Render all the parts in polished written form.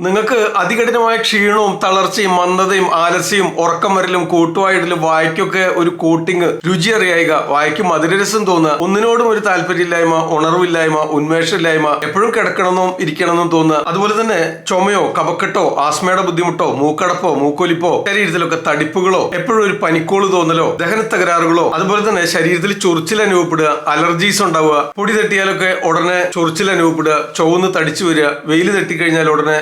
നിങ്ങൾക്ക് അതികഠിനമായ ക്ഷീണവും തളർച്ചയും മന്ദതയും ആലസ്യവും ഉറക്കം വരലും കൂട്ടുവായിടലും വായ്ക്കൊക്കെ ഒരു കോട്ടിങ് രുചി അറിയുക, വായ്ക്ക് മധുരരസം തോന്നുക, ഒന്നിനോടും ഒരു താല്പര്യമില്ലായ്മ, ഉണർവില്ലായ്മ, ഉന്മേഷമില്ലായ്മ, എപ്പോഴും കിടക്കണമെന്നും ഇരിക്കണമെന്നും തോന്നുക. അതുപോലെ തന്നെ ചുമയോ കഫക്കെട്ടോ ആസ്മയുടെ ബുദ്ധിമുട്ടോ മൂക്കടപ്പോ മൂക്കൊലിപ്പോ ശരീരത്തിലൊക്കെ തടിപ്പുകളോ എപ്പോഴും ഒരു പനിക്കോള് തോന്നലോ ദഹന തകരാറുകളോ അതുപോലെ തന്നെ ശരീരത്തിൽ ചൊറിച്ചിൽ അനുഭവപ്പെടുക, അലർജീസ് ഉണ്ടാവുക, പൊടി തട്ടിയാലൊക്കെ ഉടനെ ചൊറിച്ചിൽ അനുഭവപ്പെടുക, ചുവന്ന് തടിച്ചു വരിക, വെയിൽ തട്ടിക്കഴിഞ്ഞാൽ ഉടനെ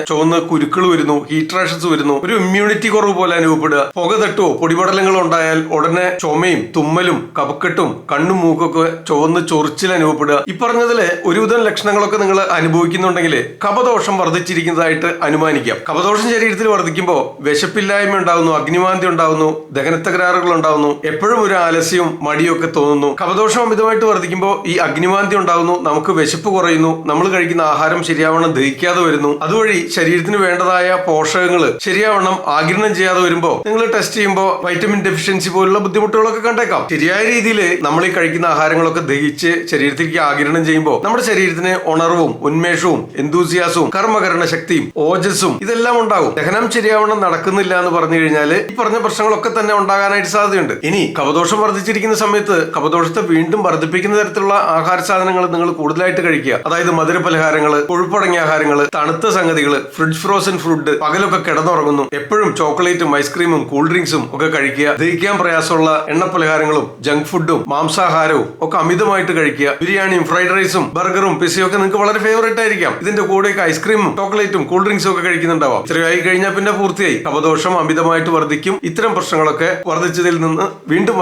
കുരുക്കൾ വരുന്നു, ഹീറ്റ് റാഷസ് വരുന്നു, ഒരു ഇമ്മ്യൂണിറ്റി കുറവ് പോലെ അനുഭവപ്പെടുക, പുക തട്ടോ പൊടിപടലങ്ങളോ ഉണ്ടായാൽ ഉടനെ ചുമയും തുമ്മലും കഫക്കെട്ടും കണ്ണും മൂക്കൊക്കെ ചുവന്ന് ചൊറിച്ചിൽ അനുഭവപ്പെടുക. ഈ പറഞ്ഞതിലെ ഒരുവിധം ലക്ഷണങ്ങളൊക്കെ നിങ്ങൾ അനുഭവിക്കുന്നുണ്ടെങ്കിൽ കഫദോഷം വർദ്ധിച്ചിരിക്കുന്നതായിട്ട് അനുമാനിക്കാം. കഫദോഷം ശരീരത്തിൽ വർദ്ധിക്കുമ്പോൾ വിശപ്പില്ലായ്മ ഉണ്ടാകുന്നു, അഗ്നിമാന്ദ്യം ഉണ്ടാകുന്നു, ദഹനത്തകരാറുകൾ ഉണ്ടാകുന്നു, എപ്പോഴും ഒരു ആലസ്യവും മടിയും ഒക്കെ തോന്നുന്നു. കഫദോഷം അമിതമായിട്ട് വർദ്ധിക്കുമ്പോൾ ഈ അഗ്നിമാന്ദ്യം ഉണ്ടാകുന്നു, നമുക്ക് വിശപ്പ് കുറയുന്നു, നമ്മൾ കഴിക്കുന്ന ആഹാരം ശരിയാവണ്ണം ദഹിക്കാതെ വരുന്നു, അതുവഴി ശരീരത്തിന് വേണ്ടതായ പോഷകങ്ങൾ ശരിയാവണ്ണം ആഗിരണം ചെയ്യാതെ വരുമ്പോൾ നിങ്ങൾ ടെസ്റ്റ് ചെയ്യുമ്പോൾ വൈറ്റമിൻ ഡെഫിഷ്യൻസി പോലുള്ള ബുദ്ധിമുട്ടുകളൊക്കെ കണ്ടേക്കാം. ശരിയായ രീതിയിൽ നമ്മൾ ഈ കഴിക്കുന്ന ആഹാരങ്ങളൊക്കെ ദഹിച്ച് ശരീരത്തിലേക്ക് ആഗിരണം ചെയ്യുമ്പോൾ നമ്മുടെ ശരീരത്തിന് ഉണർവും ഉന്മേഷവും എന്തൂസിയാസവും കർമ്മകരണ ശക്തിയും ഓജസ്സും ഇതെല്ലാം ഉണ്ടാകും. ദഹനം ശരിയാവണ്ണം നടക്കുന്നില്ല എന്ന് പറഞ്ഞു കഴിഞ്ഞാൽ ഈ പറഞ്ഞ പ്രശ്നങ്ങളൊക്കെ തന്നെ ഉണ്ടാകാനായിട്ട് സാധ്യതയുണ്ട്. ഇനി കഫദോഷം വർദ്ധിച്ചിരിക്കുന്ന സമയത്ത് കഫദോഷത്തെ വീണ്ടും വർദ്ധിപ്പിക്കുന്ന തരത്തിലുള്ള ആഹാര സാധനങ്ങൾ നിങ്ങൾ കൂടുതലായിട്ട് കഴിക്കുക. അതായത് മധുര പലഹാരങ്ങൾ, കൊഴുപ്പടങ്ങിയ ആഹാരങ്ങൾ, തണുത്ത സംഗതികൾ, ഫ്രിഡ്ജ് ഫ്രോസൺ ഫുഡ്, പകലൊക്കെ കിടന്നുറങ്ങുന്നു, എപ്പോഴും ചോക്ലേറ്റും ഐസ്ക്രീമും കൂൾ ഡ്രിങ്ക്സും ഒക്കെ കഴിക്കുക, ദഹിക്കാൻ പ്രയാസമുള്ള എണ്ണ പലഹാരങ്ങളും ജങ്ക് ഫുഡും മാംസാഹാരവും ഒക്കെ അമിതമായിട്ട് കഴിക്കുക, ബിരിയാണിയും ഫ്രൈഡ് റൈസും ബർഗറും പിസയും ഒക്കെ നിങ്ങൾക്ക് വളരെ ഫേവറേറ്റ് ആയിരിക്കാം. ഇതിന്റെ കൂടെയൊക്കെ ഐസ്ക്രീമും ചോക്ലേറ്റും കൂൾ ഡ്രിങ്ക്സും ഒക്കെ കഴിക്കുന്നുണ്ടാവാം. ഇത്രയായി കഴിഞ്ഞാൽ പിന്നെ പൂർത്തിയായി. കഫദോഷം അമിതമായിട്ട് വർദ്ധിക്കും. ഇത്തരം പ്രശ്നങ്ങളൊക്കെ വർദ്ധിച്ചതിൽ നിന്ന് വീണ്ടും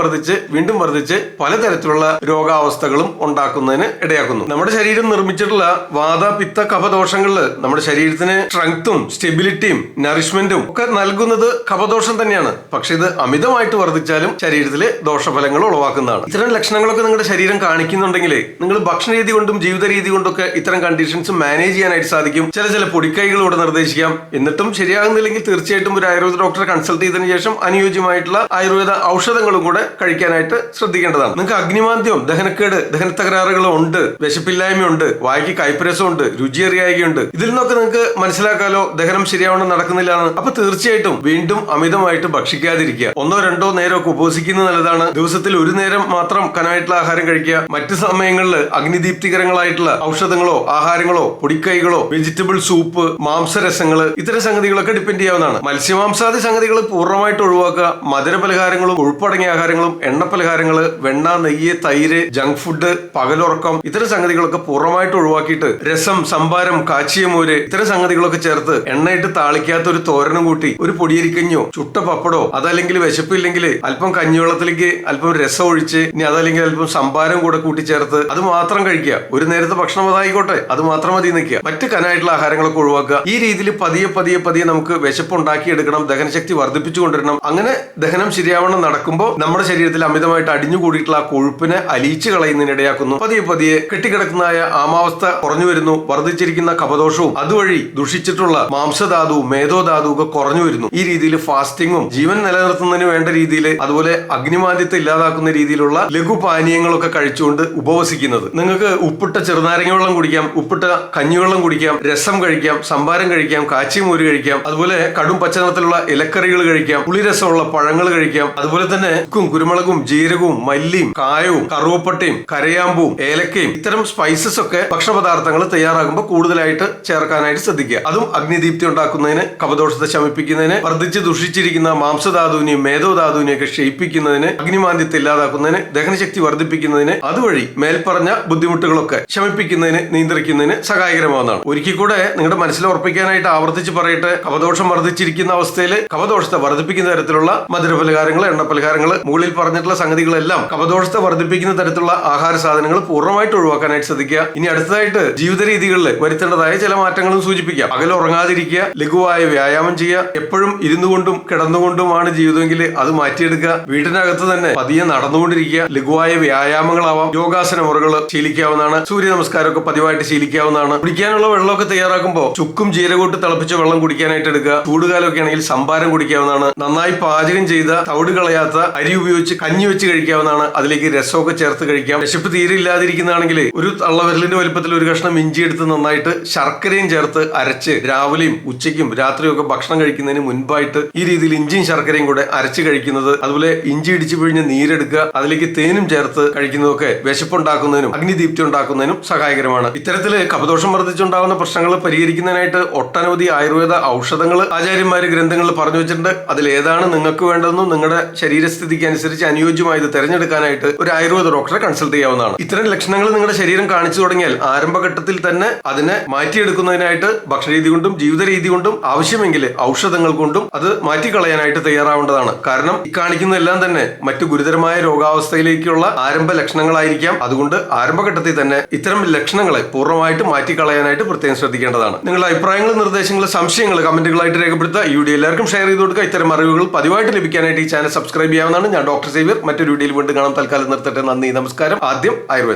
വർദ്ധിച്ച് പലതരത്തിലുള്ള രോഗാവസ്ഥകളും ഉണ്ടാക്കുന്നതിന് ഇടയാക്കുന്നു. നമ്മുടെ ശരീരം നിർമ്മിച്ചിട്ടുള്ള വാത പിത്ത കഫദോഷങ്ങളിൽ നമ്മുടെ ശരീരത്തിന് സ്ട്രെങ്ത്തും സ്റ്റെബിലിറ്റിയും നറിഷ്മെന്റും ഒക്കെ നൽകുന്നത് കഫദോഷം തന്നെയാണ്. പക്ഷെ ഇത് അമിതമായിട്ട് വർദ്ധിച്ചാലും ശരീരത്തിലെ ദോഷഫലങ്ങൾ ഉളവാക്കുന്നതാണ്. ഇത്തരം ലക്ഷണങ്ങളൊക്കെ നിങ്ങളുടെ ശരീരം കാണിക്കുന്നുണ്ടെങ്കിൽ നിങ്ങൾ ഭക്ഷണ രീതി കൊണ്ടും ജീവിത രീതി കൊണ്ടൊക്കെ ഇത്തരം കണ്ടീഷൻസ് മാനേജ് ചെയ്യാനായിട്ട് സാധിക്കും. ചില പൊടിക്കൈകൾ ഇവിടെ നിർദ്ദേശിക്കാം. എന്നിട്ടും ശരിയാകുന്നില്ലെങ്കിൽ തീർച്ചയായിട്ടും ഒരു ആയുർവേദ ഡോക്ടറെ കൺസൾട്ട് ചെയ്തതിനു ശേഷം അനുയോജ്യമായിട്ടുള്ള ആയുർവേദ ഔഷധങ്ങളും കൂടെ കഴിക്കാനായിട്ട് ശ്രദ്ധിക്കേണ്ടതാണ്. നിങ്ങൾക്ക് അഗ്നിമാന്ദ്യവും ദഹനക്കേട് ദഹന തകരാറുകളും ഉണ്ട്, വിശപ്പില്ലായ്മയുണ്ട്, വായ്ക്ക് കൈപ്പരസമുണ്ട്, രുചി അറിയായികയുണ്ട്. ഇതിൽ നിന്നൊക്കെ നിങ്ങൾക്ക് മനസ്സിലാക്കാലോ ദഹനം ശരിയാവണ്ണം നടക്കുന്നില്ല എന്ന്. അപ്പൊ തീർച്ചയായിട്ടും വീണ്ടും അമിതമായിട്ട് ഭക്ഷിക്കാതിരിക്കുക. 1-2 നേരമൊക്കെ ഉപവസിക്കുന്നത് നല്ലതാണ്. ദിവസത്തിൽ ഒരു നേരം മാത്രം കനമായിട്ടുള്ള ആഹാരം കഴിക്കുക. മറ്റു സമയങ്ങളിൽ അഗ്നിദീപ്തികരങ്ങളായിട്ടുള്ള ഔഷധങ്ങളോ ആഹാരങ്ങളോ പൊടിക്കൈകളോ വെജിറ്റബിൾ സൂപ്പ് മാംസരസങ്ങൾ ഇത്തരം സംഗതികളൊക്കെ ഡിപ്പെൻഡ് ചെയ്യാവുന്നതാണ്. മത്സ്യമാംസാദി സംഗതികൾ പൂർണ്ണമായിട്ട് ഒഴിവാക്കുക. മധുര പലഹാരങ്ങളും കൊഴുപ്പടങ്ങിയ ആഹാരങ്ങളും എണ്ണ പലഹാരങ്ങൾ, വെണ്ണ, നെയ്യ്, തൈര്, ജങ്ക് ഫുഡ്, പകലുറക്കം ഇത്തരം സംഗതികളൊക്കെ പൂർണ്ണമായിട്ട് ഒഴിവാക്കിയിട്ട് രസം, സംഭാരം, കാച്ചിയ മോര് ഇത്തരം സംഗതികളൊക്കെ ചേർത്ത് എണ്ണയിട്ട് താളിക്കാത്ത ഒരു തോരനും കൂട്ടി ഒരു പൊടിയരിക്കഞ്ഞോ ചുട്ട പപ്പടോ അതല്ലെങ്കിൽ വിശപ്പില്ലെങ്കിൽ അല്പം കഞ്ഞിവെള്ളത്തിലേക്ക് അല്പം രസം ഒഴിച്ച് ഇനി അതല്ലെങ്കിൽ അല്പം സംഭാരം കൂടെ കൂട്ടിച്ചേർത്ത് അത് മാത്രം കഴിക്കുക. ഒരു നേരത്തെ ഭക്ഷണം അതായിക്കോട്ടെ, അത് മാത്രം മതി നിൽക്കുക. മറ്റ് കനായിട്ടുള്ള ആഹാരങ്ങളൊക്കെ ഒഴിവാക്കുക. ഈ രീതിയിൽ പതിയെ നമുക്ക് വിശപ്പ് ഉണ്ടാക്കിയെടുക്കണം, ദഹനശക്തി വർദ്ധിപ്പിച്ചു കൊണ്ടിരണം. അങ്ങനെ ദഹനം ശരിയാവണ്ണം നടക്കുമ്പോൾ നമ്മുടെ ശരീരത്തിൽ അമിതമായിട്ട് അടിഞ്ഞുകൂടിയിട്ടുള്ള ആ കൊഴുപ്പിനെ അലിയിച്ചു കളയുന്നതിനിടയാക്കുന്നു. പതിയെ കെട്ടിക്കിടക്കുന്നതായ ആമാവസ്ഥ കുറഞ്ഞു വരുന്നു. വർദ്ധിച്ചിരിക്കുന്ന കഫദോഷവും അതുവഴി ദുഷിച്ചിട്ടുള്ള മാംസധാതുവും മേധോധാതുവും ഒക്കെ കുറഞ്ഞു വരുന്നു. ഈ രീതിയിൽ ഫാസ്റ്റിങ്ങും ജീവൻ നിലനിർത്തുന്നതിന് വേണ്ട രീതിയിൽ അതുപോലെ അഗ്നിമാന്ദ്യത്തെ ഇല്ലാതാക്കുന്ന രീതിയിലുള്ള ലഘുപാനീയങ്ങളൊക്കെ കഴിച്ചുകൊണ്ട് ഉപവസിക്കുന്നത്. നിങ്ങൾക്ക് ഉപ്പിട്ട ചെറുനാരങ്ങ വെള്ളം കുടിക്കാം, ഉപ്പിട്ട കഞ്ഞിവെള്ളം കുടിക്കാം, രസം കഴിക്കാം, സംഭാരം കഴിക്കാം, കാച്ചിയ മോര് കഴിക്കാം, അതുപോലെ കടും പച്ചനിറത്തിലുള്ള ഇലക്കറികൾ കഴിക്കാം, പുളിരസമുള്ള പഴങ്ങൾ കഴിക്കാം. അതുപോലെ തന്നെ കുരുമുളകും ജീരകവും മല്ലിയും കായവും കറുവപ്പട്ടയും കരയാമ്പും ഏലക്കയും ഇത്തരം സ്പൈസസ് ഒക്കെ ഭക്ഷണ പദാർത്ഥങ്ങൾ തയ്യാറാകുമ്പോൾ കൂടുതലായിട്ട് ചേർക്കാനായിട്ട് ശ്രദ്ധിക്കുക. അതും അഗ്നിദീപ്തി ഉണ്ടാക്കുന്നതിന്, കഫദോഷത്തെ ശമിപ്പിക്കുന്നതിന്, വർദ്ധിച്ച് ദുഷിച്ചിരിക്കുന്ന മാംസധാതുവിനെയും മേധോധാതുവിനെയും ഒക്കെ ക്ഷയിപ്പിക്കുന്നതിന്, അഗ്നിമാന്ദ്യത്തെ ഇല്ലാതാക്കുന്നതിന്, ദഹനശക്തി വർദ്ധിപ്പിക്കുന്നതിന്, അതുവഴി മേൽപ്പറഞ്ഞ ബുദ്ധിമുട്ടുകളൊക്കെ ശമിപ്പിക്കുന്നതിന് നിയന്ത്രിക്കുന്നതിന് സഹായകരമാവുന്നതാണ്. ഒരിക്കൽ കൂടെ നിങ്ങളുടെ മനസ്സിൽ ഉറപ്പിക്കാനായിട്ട് ആവർത്തിച്ച് പറയട്ടെ, കഫദോഷം വർദ്ധിച്ചിരിക്കുന്ന അവസ്ഥയിൽ കഫദോഷത്തെ വർദ്ധിപ്പിക്കുന്ന തരത്തിലുള്ള മധുരപലഹാരങ്ങൾ, എണ്ണപ്പലഹാരങ്ങൾ, മുകളിൽ പറഞ്ഞിട്ടുള്ള സംഗതികളെല്ലാം കഫദോഷത്തെ വർദ്ധിപ്പിക്കുന്ന തരത്തിലുള്ള ആഹാര സാധനങ്ങൾ പൂർണ്ണമായിട്ട് ഒഴിവാക്കാനായിട്ട് ശ്രദ്ധിക്കുക. ഇനി അടുത്തതായിട്ട് ജീവിത രീതികളിൽ വരുത്തേണ്ടതായ ചില മാറ്റങ്ങളും സൂചിപ്പിക്കാം. പകൽ ഉറങ്ങാതിരിക്കുക, ലഘുവായ വ്യായാമം ചെയ്യുക. എപ്പോഴും ഇരുന്നുകൊണ്ടും കിടന്നുകൊണ്ടുമാണ് ജീവിതമെങ്കിൽ അത് മാറ്റിയെടുക്കുക. വീടിനകത്ത് തന്നെ പതിയെ നടന്നുകൊണ്ടിരിക്കുക. ലഘുവായ വ്യായാമങ്ങളാവാം, യോഗാസന മുറകൾ ശീലിക്കാവുന്നതാണ്. സൂര്യ നമസ്കാരമൊക്കെ പതിവായിട്ട് ശീലിക്കാവുന്നതാണ്. കുടിക്കാനുള്ള വെള്ളമൊക്കെ തയ്യാറാക്കുമ്പോൾ ചുക്കും ജീരകോട്ട് തിളപ്പിച്ച വെള്ളം കുടിക്കാനായിട്ട് എടുക്കുക. ചൂടുകാലമൊക്കെ ആണെങ്കിൽ സംഭാരം കുടിക്കാവുന്നതാണ്. നന്നായി പാചകം ചെയ്ത തവിട് കളയാത്ത അരി ഉപയോഗിച്ച് കഞ്ഞി വെച്ച് കഴിക്കാവുന്നതാണ്. അതിലേക്ക് രസമൊക്കെ ചേർത്ത് കഴിക്കാം. വിശപ്പ് തീരെ ഇല്ലാതിരിക്കുന്നതാണെങ്കിൽ ഒരു തള്ളവിരലിന്റെ വലിപ്പത്തിൽ ഒരു കഷ്ണം ഇഞ്ചി എടുത്ത് നന്നായിട്ട് ശർക്കരയും ചേർത്ത് അരച്ച് രാവിലെയും ഉച്ചയ്ക്കും രാത്രിയും ഒക്കെ ഭക്ഷണം കഴിക്കുന്നതിന് മുൻപായിട്ട് ഈ രീതിയിൽ ഇഞ്ചിയും ശർക്കരയും കൂടെ അരച്ച് കഴിക്കുന്നത്, അതുപോലെ ഇഞ്ചി ഇടിച്ചു പിഴിഞ്ഞ് നീരെടുക്കുക, അതിലേക്ക് തേനും ചേർത്ത് കഴിക്കുന്നതൊക്കെ വിശപ്പുണ്ടാക്കുന്നതിനും അഗ്നിദീപ്തി ഉണ്ടാക്കുന്നതിനും സഹായകരമാണ്. ഇത്തരത്തില് കഫദോഷം വർദ്ധിച്ചുണ്ടാകുന്ന പ്രശ്നങ്ങൾ പരിഹരിക്കുന്നതിനായിട്ട് ഒട്ടനവധി ആയുർവേദ ഔഷധങ്ങൾ ആചാര്യന്മാര് ഗ്രന്ഥങ്ങളിൽ പറഞ്ഞു വെച്ചിട്ടുണ്ട്. അതിൽ ഏതാണ് നിങ്ങൾക്ക് വേണ്ടതെന്നും നിങ്ങളുടെ ശരീരസ്ഥിതിക്ക് അനുസരിച്ച് അനുയോജ്യമായത് തിരഞ്ഞെടുക്കാനായിട്ട് ഒരു ആയുർവേദ ഡോക്ടറെ കൺസൾട്ട് ചെയ്യാവുന്നതാണ്. ഇത്തരം ലക്ഷണങ്ങൾ നിങ്ങളുടെ ശരീരം കാണിച്ചു തുടങ്ങിയാൽ ആരംഭഘട്ടത്തിൽ തന്നെ അതിനെ മാറ്റിയെടുക്കുന്നതിനായിട്ട് ഭക്ഷണരീതി കൊണ്ടും ജീവിത രീതി കൊണ്ടും ആവശ്യമെങ്കിൽ ഔഷധങ്ങൾ കൊണ്ടും അത് മാറ്റിക്കളയാനായിട്ട് തയ്യാറാവേണ്ടതാണ്. കാരണം ഈ കാണിക്കുന്നതെല്ലാം തന്നെ മറ്റു ഗുരുതരമായ രോഗാവസ്ഥയിലേക്കുള്ള ആരംഭ ലക്ഷണങ്ങളായിരിക്കാം. അതുകൊണ്ട് ആരംഭഘട്ടത്തിൽ തന്നെ ഇത്തരം ലക്ഷണങ്ങളെ പൂർണ്ണമായിട്ട് മാറ്റിക്കളയാനായിട്ട് പ്രത്യേകം ശ്രദ്ധിക്കേണ്ടതാണ്. നിങ്ങളുടെ അഭിപ്രായങ്ങളും നിർദ്ദേശങ്ങളും സംശയങ്ങൾ കമന്റുകളായിട്ട് രേഖപ്പെടുത്തുക. ഈ വീഡിയോ എല്ലാവർക്കും ഷെയർ ചെയ്ത് കൊടുക്കുക. ഇത്തരം അറിവുകൾ പതിവായിട്ട് ലഭിക്കാനായിട്ട് ഈ ചാനൽ സബ്സ്ക്രൈബ് ചെയ്യാവുന്നതാണ്. ഞാൻ ഡോക്ടർ സേവ്യർ. മറ്റൊരു വീഡിയോയിൽ വീണ്ടും കാണാം. തൽക്കാലം നിർത്തട്ടെ. നന്ദി, നമസ്കാരം. ആദ്യം ആയുർവേദം.